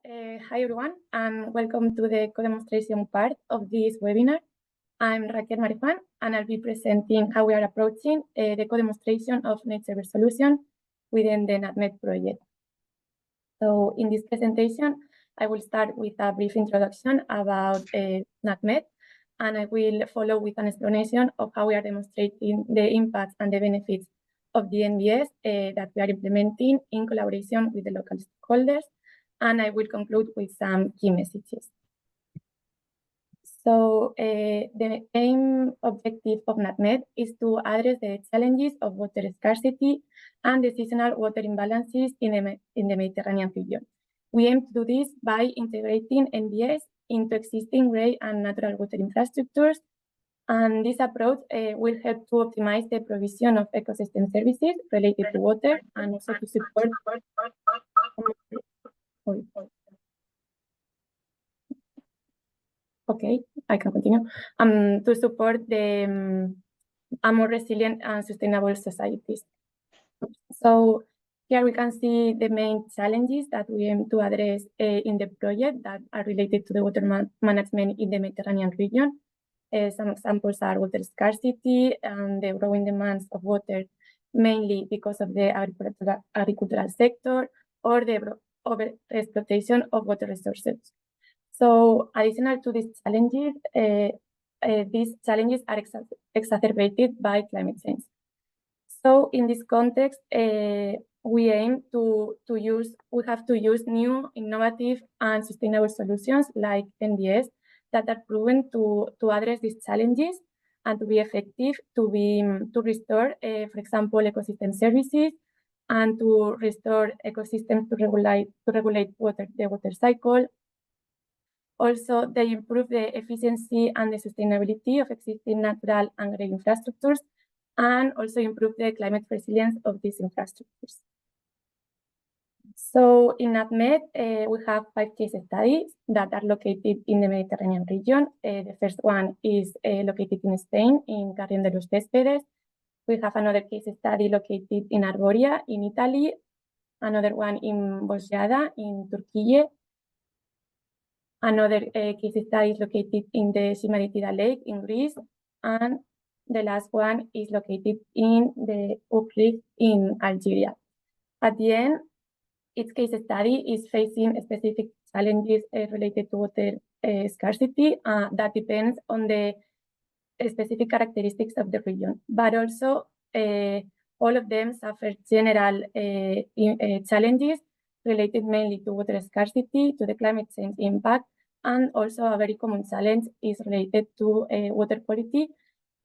Hi everyone, and welcome to the co-demonstration part of this webinar. I'm Raquel Marijuan, and I'll be presenting how we are approaching the co-demonstration of net server solution within the NATMed project. So in this presentation, I will start with a brief introduction about NATMed, and I will follow with an explanation of how we are demonstrating the impacts and the benefits of the NBS that we are implementing in collaboration with the local stakeholders, and I will conclude with some key messages. So the main objective of NATMed is to address the challenges of water scarcity and the seasonal water imbalances in the Mediterranean region. We aim to do this by integrating NBS into existing grey and natural water infrastructures, and this approach will help to optimize the provision of ecosystem services related to water and also to support. Okay, I can continue. To support the a more resilient and sustainable societies. So here we can see the main challenges that we aim to address in the project that are related to the water management in the Mediterranean region. Some examples are water scarcity and the growing demands of water, mainly because of the agricultural sector or the over-exploitation of water resources. So additional to these challenges are exacerbated by climate change. So in this context, we have to use new, innovative, and sustainable solutions like NBS that are proven to address these challenges and to be effective to restore, for example, ecosystem services and to restore ecosystems to regulate the water cycle. Also, they improve the efficiency and the sustainability of existing natural and grey infrastructures, and also improve the climate resilience of these infrastructures. So in NATMed, we have 5 case studies that are located in the Mediterranean region. The first one is located in Spain, in Carrión de los Céspedes. We have another case study located in Arboria, in Italy, another one in Bosjada, in Turkey. Another case study is located in the Simaritida Lake in Greece, and the last one is located in the Ukrik in Algeria. At the end, each case study is facing specific challenges related to water scarcity that depends on the specific characteristics of the region, but also all of them suffer general challenges related mainly to water scarcity, to the climate change impact, and also a very common challenge is related to water quality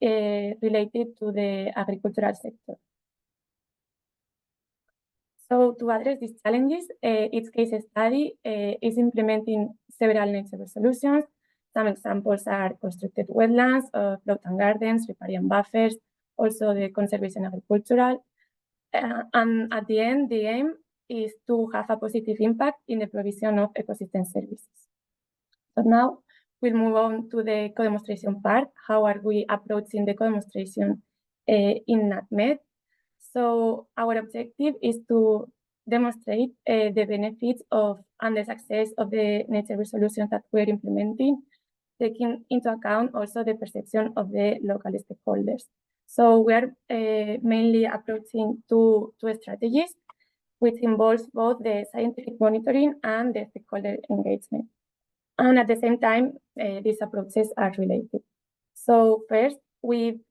related to the agricultural sector. So to address these challenges, each case study is implementing several net server solutions. Some examples are constructed wetlands, floating gardens, riparian buffers, also the conservation agricultural. And at the end, the aim is to have a positive impact in the provision of ecosystem services. So now we'll move on to the co-demonstration part. How are we approaching the co-demonstration in NATMed? So our objective is to demonstrate the benefits of and the success of the net server solutions that we're implementing, taking into account also the perception of the local stakeholders. So we are mainly approaching two strategies, which involves both the scientific monitoring and the stakeholder engagement. And at the same time, these approaches are related. So first, we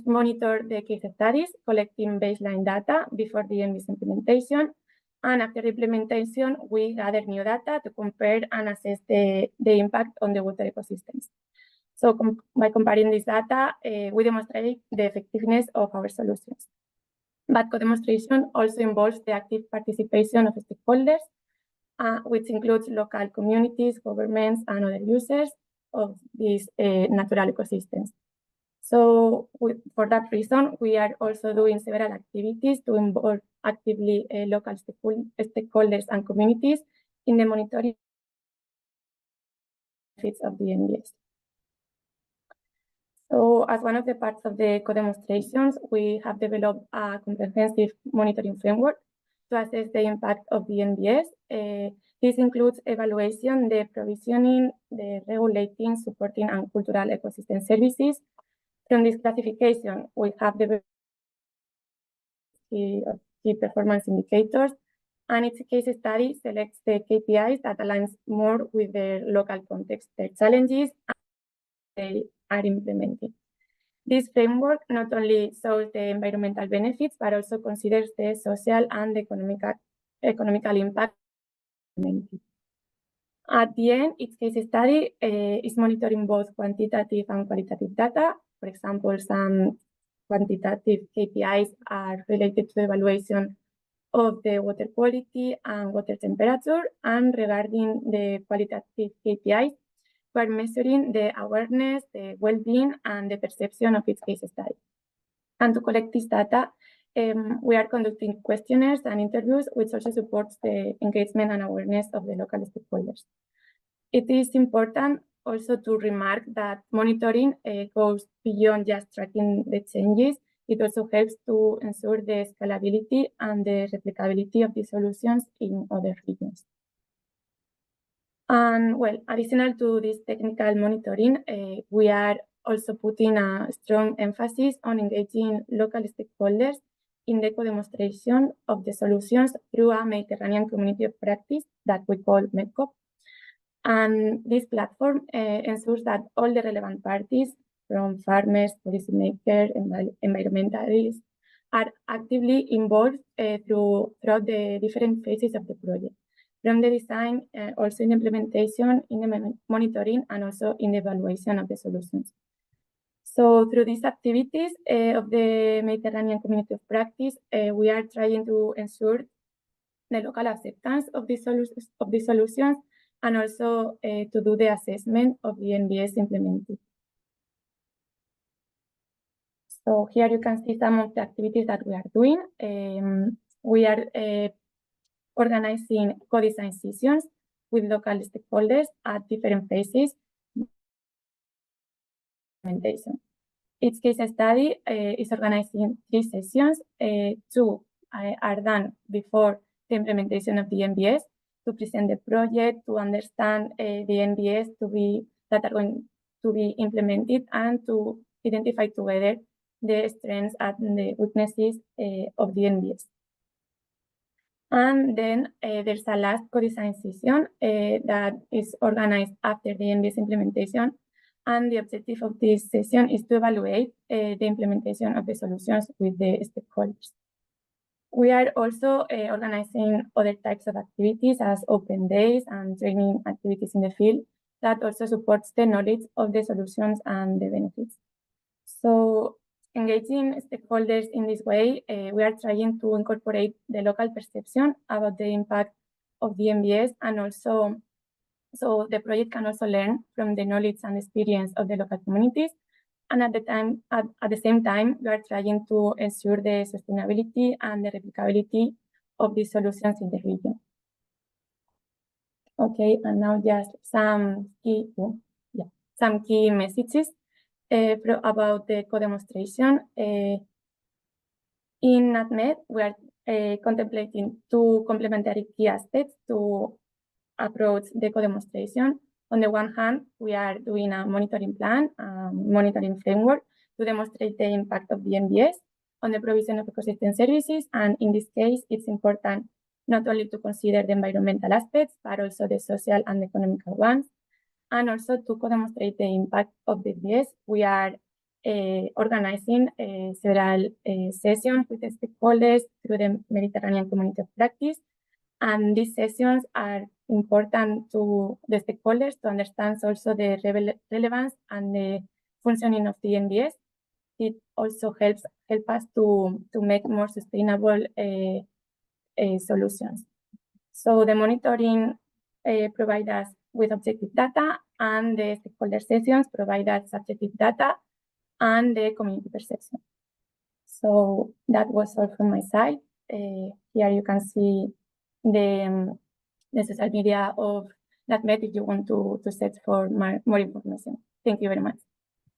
monitor the case studies, collecting baseline data before the NBS implementation. And after implementation, we gather new data to compare and assess the impact on the water ecosystems. So by comparing this data, we demonstrate the effectiveness of our solutions. But co-demonstration also involves the active participation of stakeholders, which includes local communities, governments, and other users of these natural ecosystems. So for that reason, we are also doing several activities to involve actively local stakeholders and communities in the monitoring benefits of the NBS. So as one of the parts of the co-demonstrations, we have developed a comprehensive monitoring framework to assess the impact of the NBS. This includes evaluation, the provisioning, the regulating, supporting, and cultural ecosystem services. From this classification, we have the key performance indicators, and each case study selects the KPIs that aligns more with their local context, their challenges, and they are implemented. This framework not only shows the environmental benefits, but also considers the social and economical impact. At the end, each case study is monitoring both quantitative and qualitative data. For example, some quantitative KPIs are related to the evaluation of the water quality and water temperature, and regarding the qualitative KPIs, we are measuring the awareness, the well-being, and the perception of each case study. And to collect this data, we are conducting questionnaires and interviews, which also supports the engagement and awareness of the local stakeholders. It is important also to remark that monitoring goes beyond just tracking the changes. It also helps to ensure the scalability and the replicability of the solutions in other regions. And well, additional to this technical monitoring, we are also putting a strong emphasis on engaging local stakeholders in the co-demonstration of the solutions through a Mediterranean community of practice that we call MEDCOP. And this platform ensures that all the relevant parties, from farmers, policymakers, environmentalists, are actively involved throughout the different phases of the project, from the design, also in implementation, in the monitoring, and also in the evaluation of the solutions. So through these activities of the Mediterranean community of practice, we are trying to ensure the local acceptance of the solutions, and also to do the assessment of the NBS implemented. So here you can see some of the activities that we are doing. We are organizing co-design sessions with local stakeholders at different phases. Each case study is organized in 3 sessions. 2 are done before the implementation of the NBS, to present the project, to understand the NBS that are going to be implemented, and to identify together the strengths and the weaknesses of the NBS. And then there's a last co-design session that is organized after the NBS implementation. And the objective of this session is to evaluate the implementation of the solutions with the stakeholders. We are also organizing other types of activities as open days and training activities in the field that also supports the knowledge of the solutions and the benefits. So engaging stakeholders in this way, we are trying to incorporate the local perception about the impact of the NBS, and also so the project can also learn from the knowledge and experience of the local communities. And at the same time, we are trying to ensure the sustainability and the replicability of these solutions in the region. Okay, and now just some key messages about the co-demonstration. In NATMed, we are contemplating 2 complementary key aspects to approach the co-demonstration. On the one hand, we are doing a monitoring plan, monitoring framework to demonstrate the impact of the NBS on the provision of ecosystem services. And in this case, it's important not only to consider the environmental aspects, but also the social and economical ones, and also to co-demonstrate the impact of the NBS. We are organizing several sessions with the stakeholders through the Mediterranean community of practice. And these sessions are important to the stakeholders to understand also the relevance and the functioning of the NBS. It also helps us to make more sustainable solutions. So the monitoring provides us with objective data, and the stakeholder sessions provide us subjective data and the community perception. So that was all from my side. Here you can see the social media of NATMed if you want to search for more information. Thank you very much.